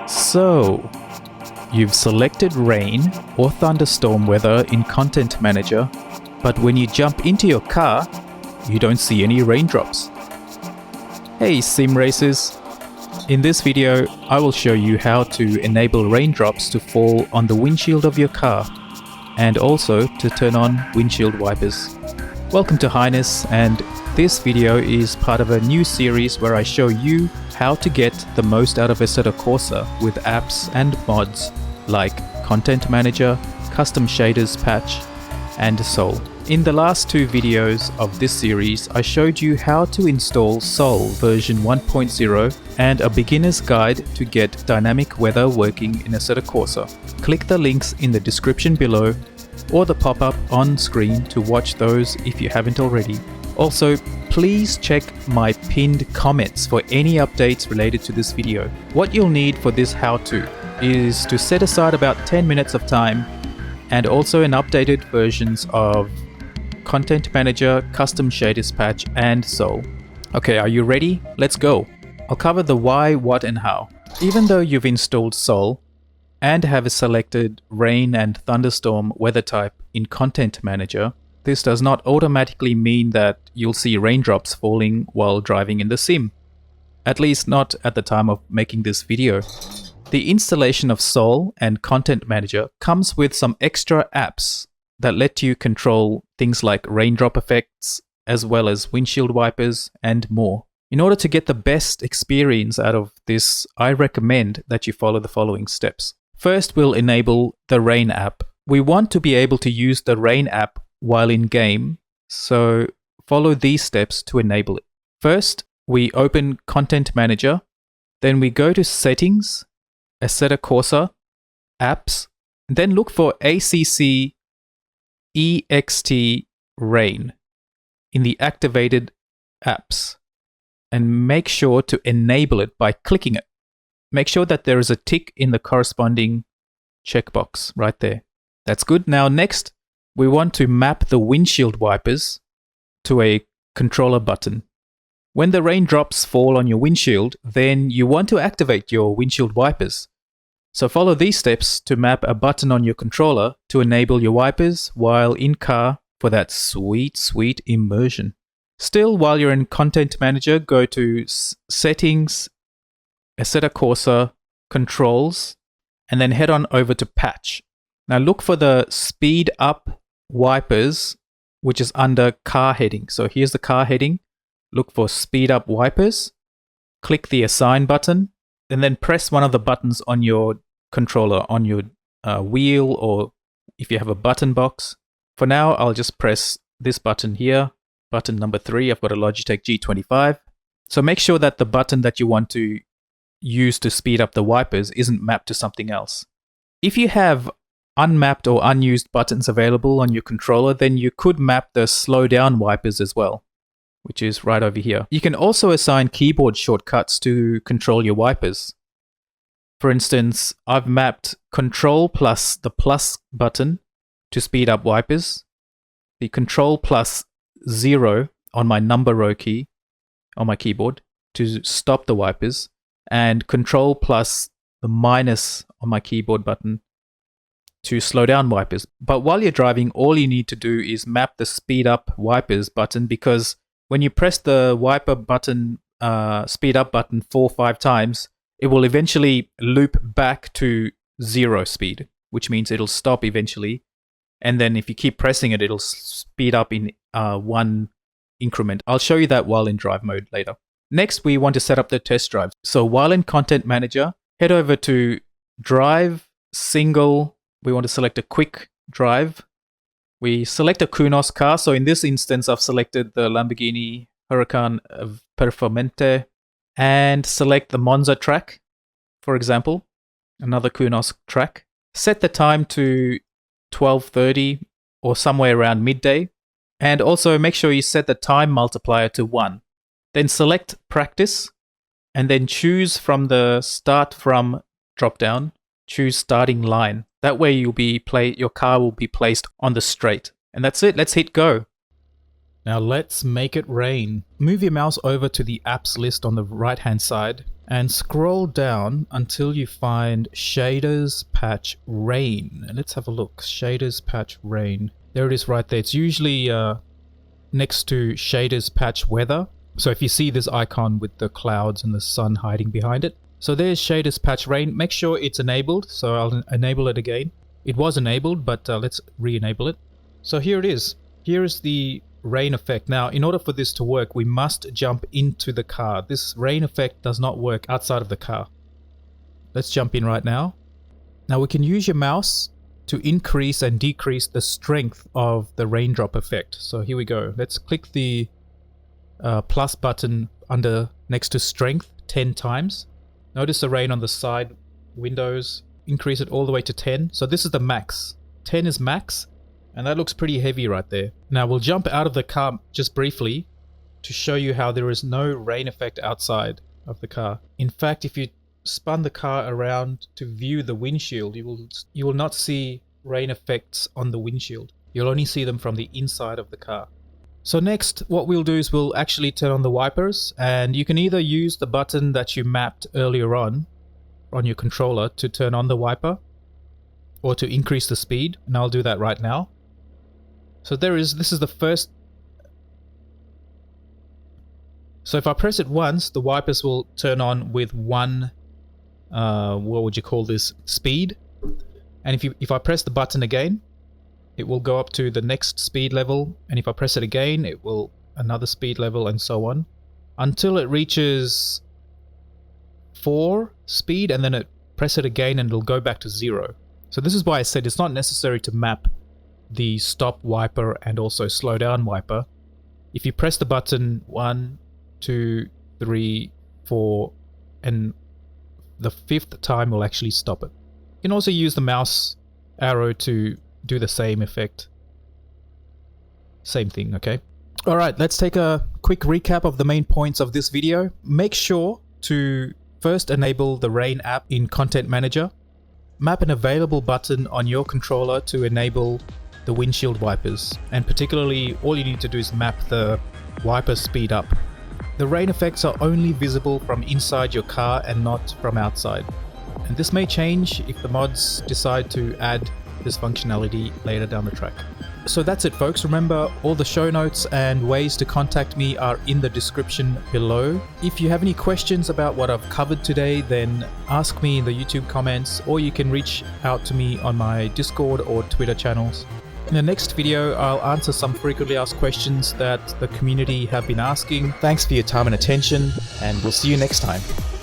So, you've selected rain or thunderstorm weather in Content Manager, but when you jump into your car, you don't see any raindrops. Hey sim racers! In this video, I will show you how to enable raindrops to fall on the windshield of your car, and also to turn on windshield wipers. Welcome to Highness, and this video is part of a new series where I show you how to get the most out of Assetto Corsa with apps and mods like Content Manager, Custom Shaders Patch, and Sol. In the last two videos of this series, I showed you how to install Sol version 1.0 and a beginner's guide to get dynamic weather working in Assetto Corsa. Click the links in the description below or the pop-up on screen to watch those if you haven't already. Also, please check my pinned comments for any updates related to this video. What you'll need for this how-to is to set aside about 10 minutes of time and also an updated versions of Content Manager, Custom Shaders Patch, and Sol. Okay, are you ready? Let's go. I'll cover the why, what, and how. Even though you've installed Sol and have selected rain and thunderstorm weather type in Content Manager, this does not automatically mean that you'll see raindrops falling while driving in the sim. At least not at the time of making this video. The installation of Sol and Content Manager comes with some extra apps that let you control things like raindrop effects, as well as windshield wipers and more. In order to get the best experience out of this, I recommend that you follow the following steps. First, we'll enable the Rain app. We want to be able to use the Rain app while in game, so follow these steps to enable it. First, we open Content Manager, then we go to Settings, Assetto Corsa, Apps, then look for ACC EXT Rain in the activated apps, and make sure to enable it by clicking it. Make sure that there is a tick in the corresponding checkbox right there. That's good. Now next, we want to map the windshield wipers to a controller button. When the raindrops fall on your windshield, then you want to activate your windshield wipers. So follow these steps to map a button on your controller to enable your wipers while in car for that sweet, sweet immersion. Still, while you're in Content Manager, go to Settings, Assetto Corsa, Controls, and then head on over to Patch. Now look for the Speed Up Wipers, which is under Car heading. So here's the car heading. Look for Speed Up Wipers. Click the Assign button, and then press one of the buttons on your controller, on your wheel, or if you have a button box. For now, I'll just press this button here, button number 3. I've got a Logitech G25. So make sure that the button that you want to use to speed up the wipers isn't mapped to something else. If you have unmapped or unused buttons available on your controller, then you could map the slow down wipers as well, which is right over here. You can also assign keyboard shortcuts to control your wipers. For instance, I've mapped Control plus the plus button to speed up wipers, the Control plus 0 on my number row key on my keyboard to stop the wipers, and Control plus the minus on my keyboard button to slow down wipers. But while you're driving, all you need to do is map the speed up wipers button, because when you press the wiper button, speed up button 4 or 5 times, it will eventually loop back to 0 speed, which means it'll stop eventually. And then if you keep pressing it, it'll speed up in one increment. I'll show you that while in drive mode later. Next, we want to set up the test drive. So while in Content Manager, head over to Drive, Single. We want to select a quick drive. We select a Kunos car. So in this instance, I've selected the Lamborghini Huracan Performante, and select the Monza track, for example, another Kunos track. Set the time to 12:30 or somewhere around midday. And also make sure you set the time multiplier to 1. Then select Practice, and then choose from the Start From drop-down, choose Starting Line. That way your car will be placed on the straight. And that's it, let's hit go. Now let's make it rain. Move your mouse over to the apps list on the right hand side and scroll down until you find Shaders Patch Rain. And let's have a look. Shaders Patch Rain. There it is right there. It's usually next to Shaders Patch Weather. So if you see this icon with the clouds and the sun hiding behind it. So there's Shaders Patch Rain. Make sure it's enabled. So I'll enable it again. It was enabled, but let's re-enable it. So here it is. Here is the rain effect. Now, in order for this to work, we must jump into the car. This rain effect does not work outside of the car. Let's jump in right now. Now we can use your mouse to increase and decrease the strength of the raindrop effect. So here we go. Let's click the plus button under next to strength 10 times. Notice the rain on the side windows. Increase it all the way to 10. So this is the max. 10 is max. And that looks pretty heavy right there. Now we'll jump out of the car just briefly to show you how there is no rain effect outside of the car. In fact, if you spun the car around to view the windshield, you will not see rain effects on the windshield. You'll only see them from the inside of the car. So next, what we'll do is we'll actually turn on the wipers, and you can either use the button that you mapped earlier on your controller to turn on the wiper or to increase the speed, and I'll do that right now. So this is the first. So if I press it once, the wipers will turn on with one, what would you call this, speed. And if I press the button again, it will go up to the next speed level. And if I press it again, it will another speed level and so on. Until it reaches 4 speed, and then press it again and it'll go back to 0. So this is why I said it's not necessary to map the stop wiper and also slow down wiper. If you press the button 1, 2, 3, 4, and the 5th time will actually stop it. You can also use the mouse arrow to do the same effect. Same thing, okay? Alright, let's take a quick recap of the main points of this video. Make sure to first enable the Rain app in Content Manager. Map an available button on your controller to enable the windshield wipers, and particularly all you need to do is map the wiper speed up. The rain effects are only visible from inside your car and not from outside, and this may change if the mods decide to add this functionality later down the track. So that's it folks. Remember, all the show notes and ways to contact me are in the description below. If you have any questions about what I've covered today, then ask me in the YouTube comments, or you can reach out to me on my Discord or Twitter channels. In the next video, I'll answer some frequently asked questions that the community have been asking. Thanks for your time and attention, and we'll see you next time.